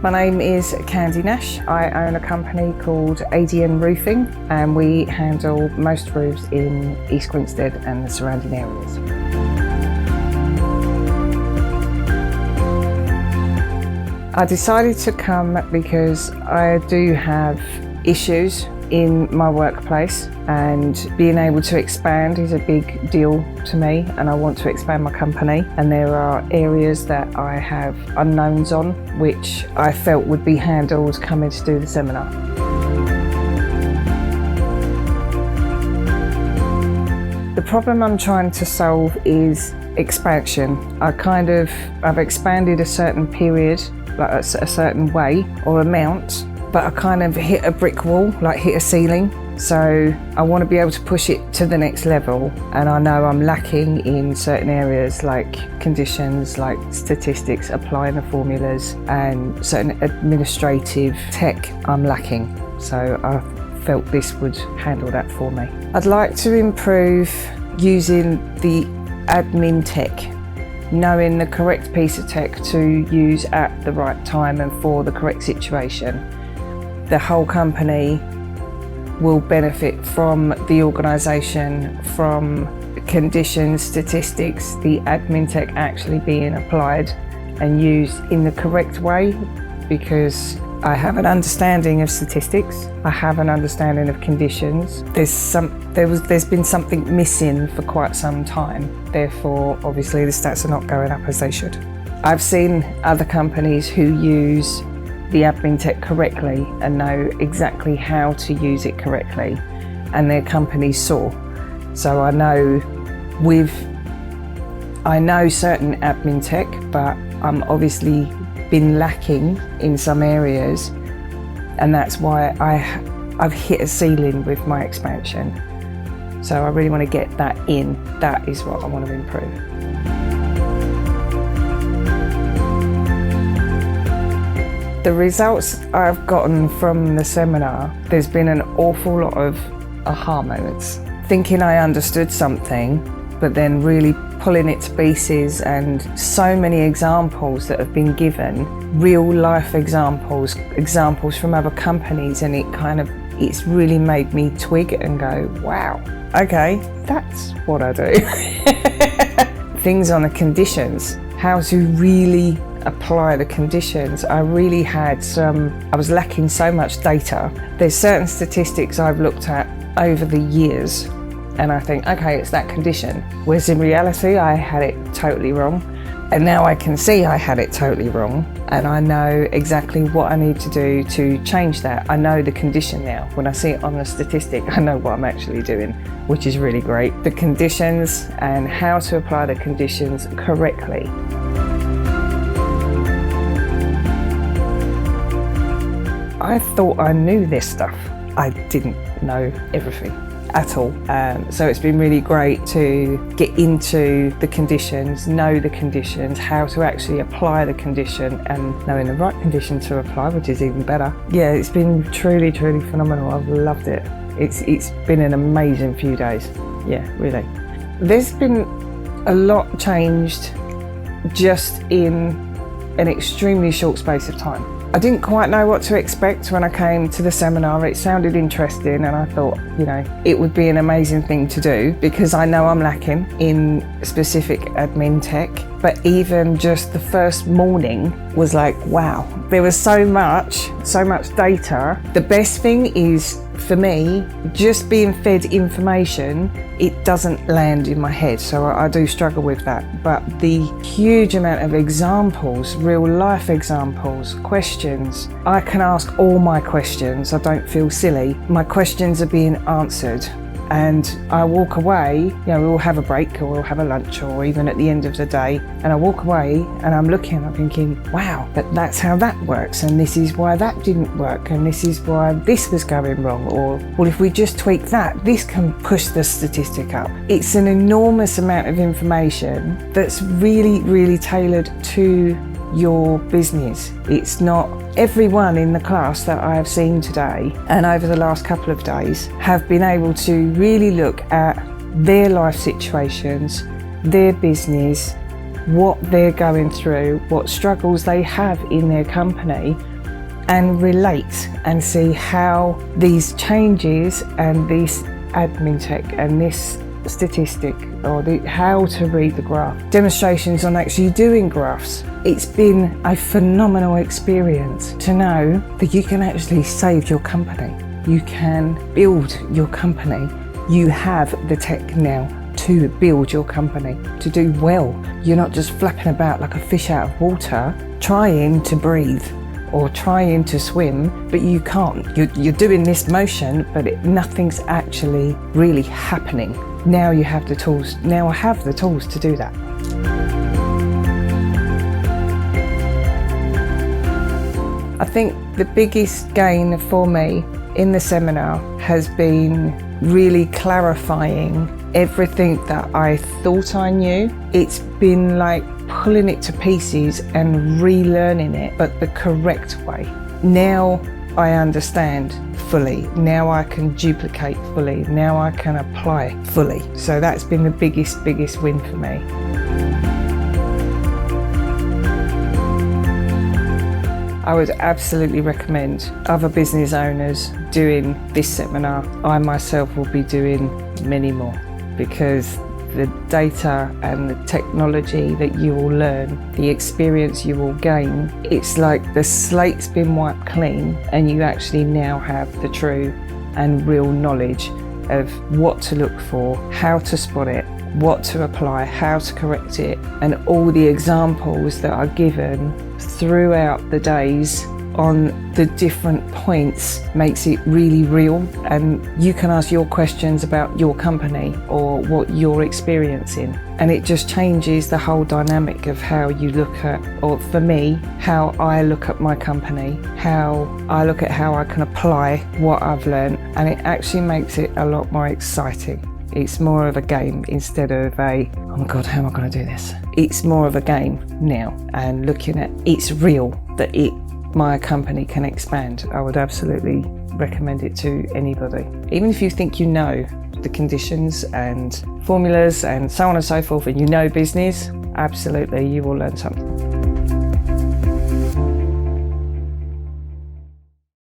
My name is Candy Nash. I own a company called ADN Roofing, and we handle most roofs in East Grinstead and the surrounding areas. I decided to come because I do have issues in my workplace, and being able to expand is a big deal to me, and I want to expand my company, and there are areas that I have unknowns on which I felt would be handled coming to do the seminar. The problem I'm trying to solve is expansion. I've expanded a certain period, like a certain way or amount, but I kind of hit a brick wall, like hit a ceiling. So I want to be able to push it to the next level, and I know I'm lacking in certain areas like conditions, like statistics, applying the formulas, and certain administrative tech I'm lacking. So I felt this would handle that for me. I'd like to improve using the admin tech, knowing the correct piece of tech to use at the right time and for the correct situation. The whole company will benefit from the organisation, from conditions, statistics, the admin tech actually being applied and used in the correct way, because I have an understanding of statistics, I have an understanding of conditions. There's been something missing for quite some time, therefore obviously the stats are not going up as they should. I've seen other companies who use the admin tech correctly and know exactly how to use it correctly, and their companies soar. So I know certain admin tech, but I'm obviously been lacking in some areas, and that's why I've hit a ceiling with my expansion. So I really want to get that in. That is what I want to improve. The results I've gotten from the seminar, there's been an awful lot of aha moments. Thinking I understood something, but then really pulling it to pieces, and so many examples that have been given, real life examples from other companies, and it's really made me twig and go, wow, okay, that's what I do. Things on the conditions, how to really apply the conditions. I was lacking so much data. There's certain statistics I've looked at over the years, and I think, okay, it's that condition. Whereas in reality, I had it totally wrong. And now I can see I had it totally wrong, and I know exactly what I need to do to change that. I know the condition now. When I see it on the statistic, I know what I'm actually doing, which is really great. The conditions and how to apply the conditions correctly. I thought I knew this stuff. I didn't know everything at all. So it's been really great to get into the conditions, know the conditions, how to actually apply the condition, and knowing the right condition to apply, which is even better. Yeah, it's been truly, truly phenomenal. I've loved it. It's been an amazing few days. Yeah, really. There's been a lot changed just in an extremely short space of time. I didn't quite know what to expect when I came to the seminar. It sounded interesting, and I thought, it would be an amazing thing to do, because I know I'm lacking in specific admin tech. But even just the first morning was like, wow, there was so much data. The best thing is, for me, just being fed information, it doesn't land in my head, so I do struggle with that. But the huge amount of examples, real life examples, questions, I can ask all my questions. I don't feel silly. My questions are being answered, and I walk away, we'll have a break or we'll have a lunch, or even at the end of the day, and I walk away and I'm thinking, wow, but that's how that works, and this is why that didn't work, and this is why this was going wrong, or, well, if we just tweak that, this can push the statistic up. It's an enormous amount of information that's really, really tailored to your business. It's not everyone in the class that I have seen today and over the last couple of days have been able to really look at their life situations, their business, what they're going through, what struggles they have in their company, and relate and see how these changes and this admin tech and this statistic or how to read the graph, demonstrations on actually doing graphs. It's been a phenomenal experience to know that you can actually save your company. You can build your company. You have the tech now to build your company, to do well. You're not just flapping about like a fish out of water, trying to breathe or trying to swim, but you can't. You're doing this motion, but nothing's actually really happening. Now you have the tools. Now I have the tools to do that. I think the biggest gain for me in the seminar has been really clarifying everything that I thought I knew. It's been like pulling it to pieces and relearning it, but the correct way. Now I understand fully. Now I can duplicate fully. Now I can apply fully. So that's been the biggest win for me. I would absolutely recommend other business owners doing this seminar. I myself will be doing many more, because the data and the technology that you will learn, the experience you will gain, it's like the slate's been wiped clean and you actually now have the true and real knowledge of what to look for, how to spot it, what to apply, how to correct it, and all the examples that are given throughout the days on the different points makes it really real, and you can ask your questions about your company or what you're experiencing, and it just changes the whole dynamic of how you look at, or for me, how I look at my company, how I look at how I can apply what I've learned, and it actually makes it a lot more exciting. It's more of a game instead of a, oh my God, how am I going to do this? It's more of a game now, and looking at it's real that my company can expand. I would absolutely recommend it to anybody. Even if you think you know the conditions and formulas and so on and so forth, and you know business, absolutely you will learn something.